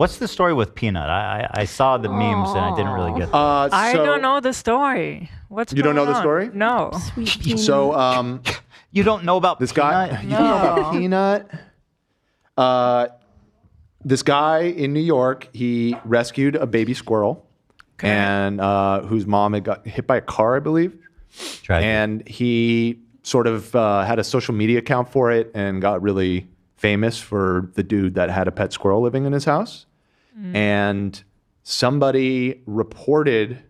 What's the story with Peanut? I saw the memes and I didn't really get that. I don't know the story. You don't know the story? No. So you don't know about this Peanut? guy? You don't know about Peanut? This guy in New York, he rescued a baby squirrel, and whose mom had got hit by a car, I believe. Tragic. And he sort of had a social media account for it and got really famous for the dude that had a pet squirrel living in his house. And somebody reported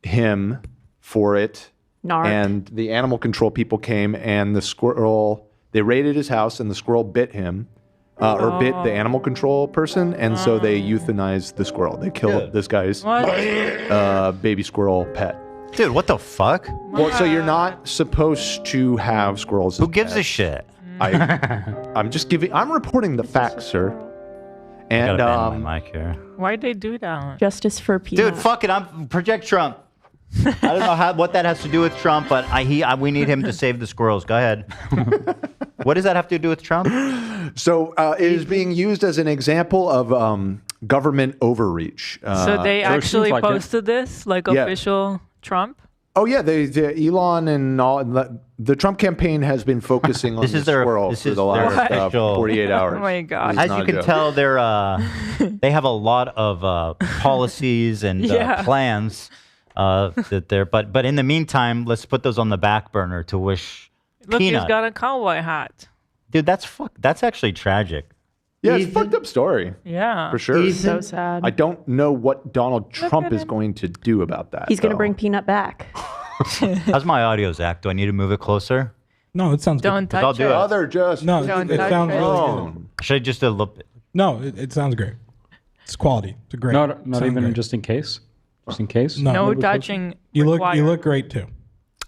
him for it. Narc. And the animal control people came, and the squirrel, they raided his house, and the squirrel bit him. Or bit the animal control person, and so they euthanized the squirrel. They killed this guy's baby squirrel pet. Dude, what the fuck? Well, so you're not supposed to have squirrels. Who gives a shit? I'm reporting the facts, sir. And my mic here. Why'd they do that? Justice for Peanut. Dude, fuck it. I'm Project Trump. I don't know what that has to do with Trump, but we need him to save the squirrels. Go ahead. What does that have to do with Trump? So it is being used as an example of government overreach. So they actually posted this, like official Trump? Oh yeah, Elon and all the Trump campaign has been focusing on the squirrel for the last 48 hours. Oh my God! As you can tell, they have a lot of policies and plans that they're. But in the meantime, let's put those on the back burner to wish. Look, Peanut. he's got a cowboy hat. Dude, that's actually tragic. Yeah, it's a fucked up story. Yeah. For sure. So sad. I don't know what Donald Trump is going to do about that. He's going to bring Peanut back. How's my audio, Zach? Do I need to move it closer? No, it sounds Don't good. touch I'll do it. it. Other just No, it sounds really good. Should I just do a little bit? No, it sounds great. It's quality. It's a great. Not even great. just in case. Just in case. No touching. You required. look great too.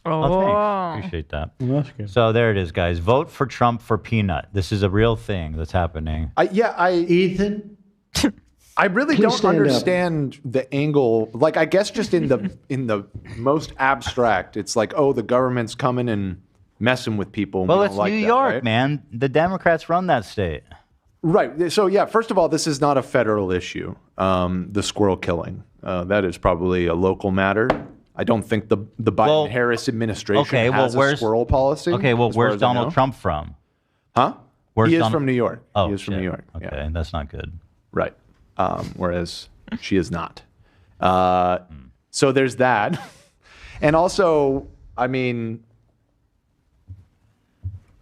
Oh, thanks. Appreciate that. Well, that's good. So there it is, guys. Vote for Trump for Peanut. This is a real thing that's happening. Ethan, I really Please don't stand understand the angle. Like, I guess just in the most abstract, it's like, oh, the government's coming and messing with people. And Well, we it's don't like New that, York, right? man. The Democrats run that state. Right. So yeah, first of all, this is not a federal issue. The squirrel killing. That is probably a local matter. I don't think the Biden-Harris administration has a squirrel policy. Okay, well, where's Donald Trump from? Huh? Where's he is from New York. Oh, he is from New York. Okay, Yeah. that's not good. Right. Whereas she is not. So there's that. And also, I mean,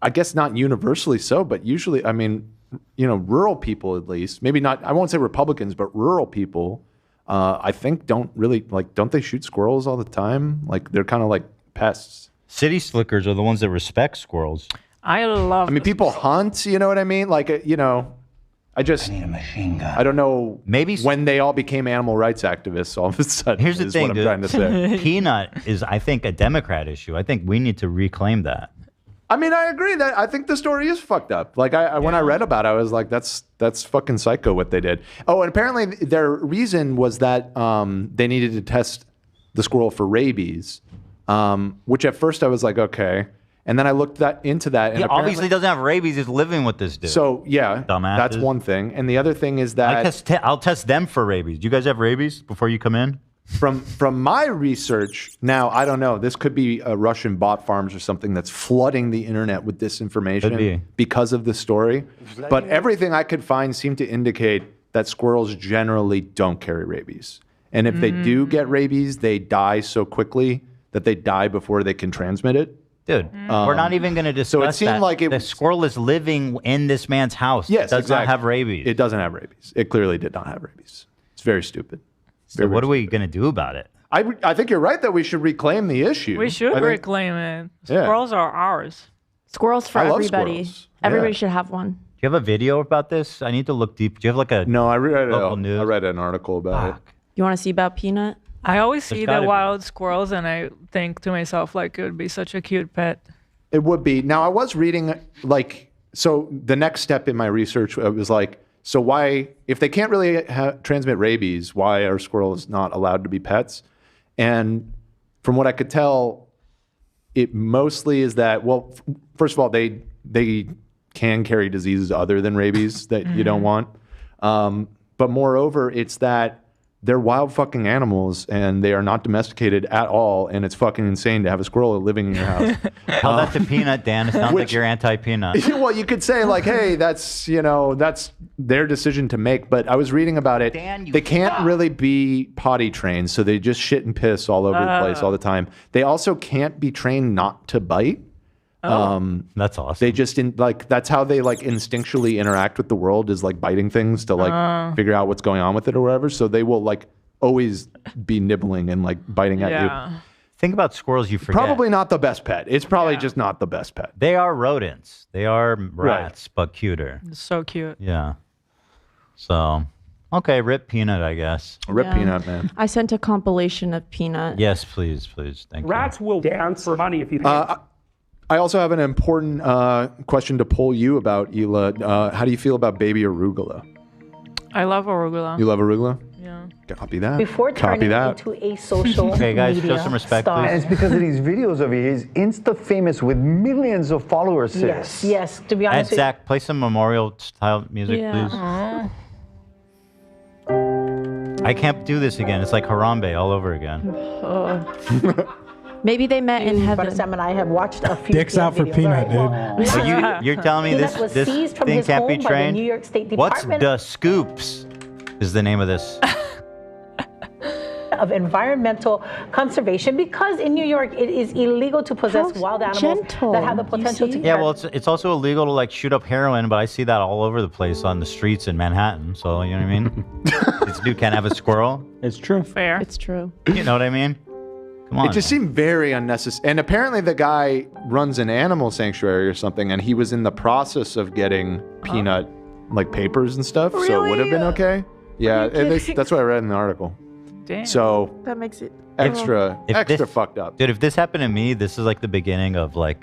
I guess not universally so, but usually, I mean, rural people at least, maybe not, I won't say Republicans, but rural people, I think don't they shoot squirrels all the time? Like, they're kind of like pests. City slickers are the ones that respect squirrels. I mean, people hunt, you know what I mean? Like, I need a machine gun. I don't know maybe when they all became animal rights activists all of a sudden. Here's the thing, what I'm trying to say. Peanut is, I think, a Democrat issue. I think we need to reclaim that. I mean, I agree that I think the story is fucked up. Like, when I read about it, I was like, that's fucking psycho what they did. Oh, and apparently their reason was that they needed to test the squirrel for rabies, which at first I was like, okay. And then I looked into that. And he obviously doesn't have rabies. He's living with this dude. So, yeah, Dumbasses. That's one thing. And the other thing is that I'll test them for rabies. Do you guys have rabies before you come in? From my research, now, I don't know, this could be Russian bot farms or something that's flooding the internet with disinformation because of the story. But everything I could find seemed to indicate that squirrels generally don't carry rabies. And if they do get rabies, they die so quickly that they die before they can transmit it. Dude, we're not even going to discuss so it seemed that. like the squirrel is living in this man's house. Yes, it does exactly. not have rabies. It doesn't have rabies. It clearly did not have rabies. It's very stupid. So what are we going to do about it? I think you're right that we should reclaim the issue. We should reclaim it. Yeah. Squirrels are ours. Squirrels for I love everybody. squirrels. Everybody Yeah. should have one. Do you have a video about this? I need to look deep. Do you have like a No, I local news? I read an article about it. You want to see about Peanut? I always see the gotta be. wild squirrels and I think to myself, like, it would be such a cute pet. It would be. Now, I was reading, so the next step in my research was so why, if they can't really transmit rabies, why are squirrels not allowed to be pets? And from what I could tell, it mostly is that, well, first of all, they can carry diseases other than rabies that you don't want. But moreover, it's that they're wild fucking animals and they are not domesticated at all. And it's fucking insane to have a squirrel living in your house. Tell that to Peanut, Dan. It sounds like you're anti-Peanut. Well, you could say like, hey, that's their decision to make. But I was reading about it. Dan, they can't really be potty trained, so they just shit and piss all over the place all the time. They also can't be trained not to bite. That's awesome. They just that's how they like instinctually interact with the world, is like biting things to like figure out what's going on with it or whatever. So they will like always be nibbling and like biting at you. Think about squirrels, you forget. Probably not the best pet. It's probably just not the best pet. They are rodents. They are rats, but cuter. So cute. Yeah. So, okay, rip Peanut, I guess. Rip Peanut, man. I sent a compilation of Peanut. Yes, please. Thank you. Rats will dance for money if you. I also have an important question to poll you about, Hila. How do you feel about baby arugula? I love arugula. You love arugula? Yeah. Copy that. Before turning into a social Okay, guys, media show some respect, star. please. And it's because of these videos of his. He's Insta famous with millions of followers. Yes, yes. To be And honest, Zach, play some memorial style music, please. I can't do this again. It's like Harambe all over again. Maybe they met in heaven. But Sam and I have watched a few. Dicks out for videos. Peanut, All right, dude. So you're telling me Peanut was this seized from thing his can't be home by the trained? New York State What's Department the scoops? Is the name of this? of Environmental Conservation, because in New York it is illegal to possess wild animals that have the potential to. Yeah, well, it's also illegal to like shoot up heroin, but I see that all over the place on the streets in Manhattan. So you know what I mean? This dude can't have a squirrel. It's true. Fair. It's true. You know what I mean? Come on. It just seemed very unnecessary. And apparently the guy runs an animal sanctuary or something, and he was in the process of getting Peanut like papers and stuff, so it would have been okay. Yeah, that's what I read in the article. Damn. So That makes it extra this, fucked up. Dude, if this happened to me, this is like the beginning of like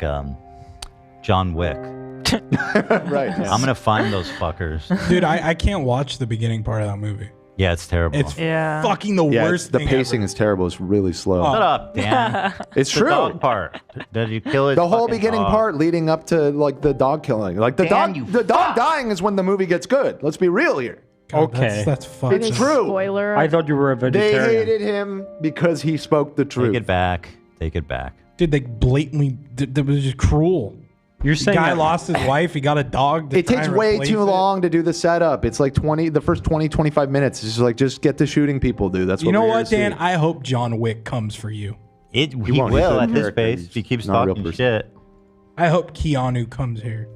John Wick. Right. Yeah. I'm gonna find those fuckers. Dude, I can't watch the beginning part of that movie. Yeah, it's terrible. It's fucking the worst The thing pacing ever. is terrible. It's really slow. Shut up, Dan. It's The true. dog part. Did you kill it? The whole beginning part leading up to like the dog killing, like the dog dying is when the movie gets good. Let's be real here. God, Okay. That's fucking. It's true. Spoiler. I thought you were a They vegetarian. hated him because he spoke the truth. Take it back. Take it back. Dude, they blatantly. That was just cruel. You're The saying guy that- lost his wife. He got a dog. It takes way too long to do the setup. It's like the first 20, 25 minutes. It's just like, just get to shooting people, dude. That's what You know we're here what, to Dan? see. I hope John Wick comes for you. He won't. He's will a at this character. pace. He's If he keeps not a real talking person. shit. I hope Keanu comes here.